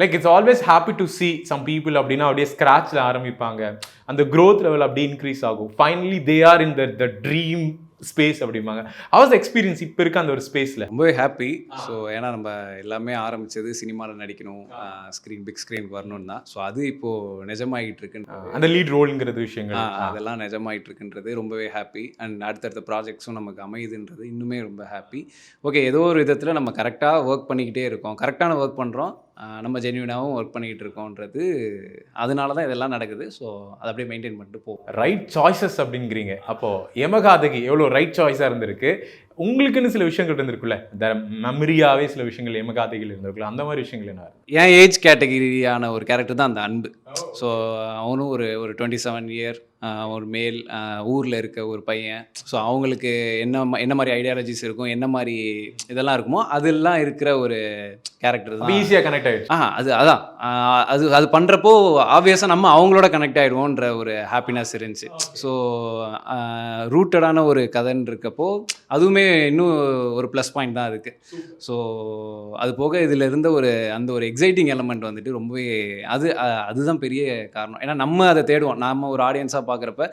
Like it's always happy to see some people அப்படின்னா அப்படியே ஸ்க்ராட்ச்ல ஆரம்பிப்பாங்க, அந்த growth லெவல் அப்படியே இன்க்ரீஸ் ஆகும், finally they are in the dream space அப்படிம்பாங்க. ஹவ் எக்ஸ்பீரியன்ஸ் இப்போ இருக்க அந்த ஒரு ஸ்பேஸில்? ரொம்பவே ஹாப்பி. ஸோ ஏன்னா நம்ம எல்லாமே ஆரம்பித்தது சினிமாவில் நடிக்கணும், பிக் ஸ்க்ரீனுக்கு வரணும்னு தான். ஸோ அது இப்போது நிஜமாகிட்டு இருக்குன்னு, அந்த லீட் ரோலுங்கிறது விஷயங்கள் அதெல்லாம் நிஜமாகிட்டு இருக்குன்றது ரொம்பவே ஹாப்பி. அண்ட் அடுத்தடுத்த ப்ராஜெக்ட்ஸும் நமக்கு அமையுதுன்றது இன்னுமே ரொம்ப ஹாப்பி. ஓகே, ஏதோ ஒரு விதத்தில் நம்ம கரெக்டாக ஒர்க் பண்ணிக்கிட்டே இருக்கோம், கரெக்டான ஒர்க் பண்ணுறோம், நம்ம ஜென்யூனாகவும் ஒர்க் பண்ணிக்கிட்டு இருக்கோன்றது, அதனால தான் இதெல்லாம் நடக்குது. ஸோ அதை அப்படியே மெயின்டைன் பண்ணிட்டு போகும். ரைட் சாய்ஸஸ் அப்படிங்கிறீங்க. அப்போது யமகாதகி எவ்வளோ ரைட் சாய்ஸாக இருந்திருக்கு, உங்களுக்குன்னு சில விஷயங்கள் இருந்திருக்குல்ல, இந்த மெமரியாகவே சில விஷயங்கள் யமகாதகியில் இருந்திருக்குல்ல, அந்த மாதிரி விஷயங்கள் என்ன? என் ஏஜ் கேட்டகிரியான ஒரு கேரக்டர் தான் அந்த அன்பு. ஸோ அவனும் ஒரு 27 இயர் ஒரு மேல், ஊரில் இருக்க ஒரு பையன். ஸோ அவங்களுக்கு என்ன மாதிரி ஐடியாலஜிஸ் இருக்கும், என்ன மாதிரி இதெல்லாம் இருக்குமோ அதெல்லாம் இருக்கிற ஒரு கேரக்டர் தான். ஈஸியாக கனெக்ட் ஆகிடுச்சு. அதான் அது பண்ணுறப்போ ஆப்வியஸாக நம்ம அவங்களோட கனெக்ட் ஆகிடுவோன்ற ஒரு ஹாப்பினஸ் இருந்துச்சு. ஸோ ரூட்டடான ஒரு கதைன்னு இருக்கப்போ அதுவுமே இன்னும் ஒரு ப்ளஸ் பாயிண்ட் தான் அதுக்கு. ஸோ அது போக இதில் இருந்த அந்த ஒரு எக்ஸைட்டிங் எலமெண்ட் வந்துட்டு ரொம்பவே அதுதான் பெரிய காரணம். ஏன்னா நம்ம அதை தேடுவோம், நம்ம ஒரு ஆடியன்ஸாக பார்க்குறப்ப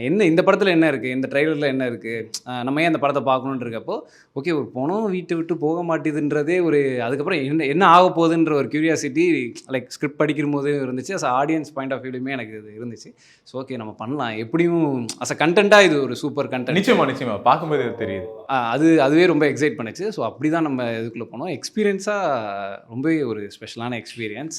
என்ன இந்த படத்தில் என்ன இருக்குது, இந்த ட்ரெய்லரில் என்ன இருக்குது, நம்ம ஏன் அந்த படத்தை பார்க்கணுன்னு இருக்கப்போ ஓகே, ஒரு பணம் வீட்டை விட்டு போக மாட்டேதுன்றதே அதுக்கப்புறம் என்ன ஆக போகுதுன்ற ஒரு க்யூரியாசிட்டி லைக் ஸ்கிரிப்ட் படிக்கிற போது இருந்துச்சு. அஸ் ஆடியன்ஸ் பாயிண்ட் ஆஃப் வியூலையுமே எனக்கு இது இருந்துச்சு. ஸோ ஓகே, நம்ம பண்ணலாம், எப்படியும் அஸ் அ கண்டென்ட்டாக இது ஒரு சூப்பர் கண்டென்ட். நிச்சயமாக பார்க்கும்போது தெரியுது. அதுவே ரொம்ப எக்ஸைட் பண்ணுச்சு. ஸோ அப்படி தான் நம்ம இதுக்குள்ளே போனோம். எக்ஸ்பீரியன்ஸாக ரொம்பவே ஒரு ஸ்பெஷலான எக்ஸ்பீரியன்ஸ்.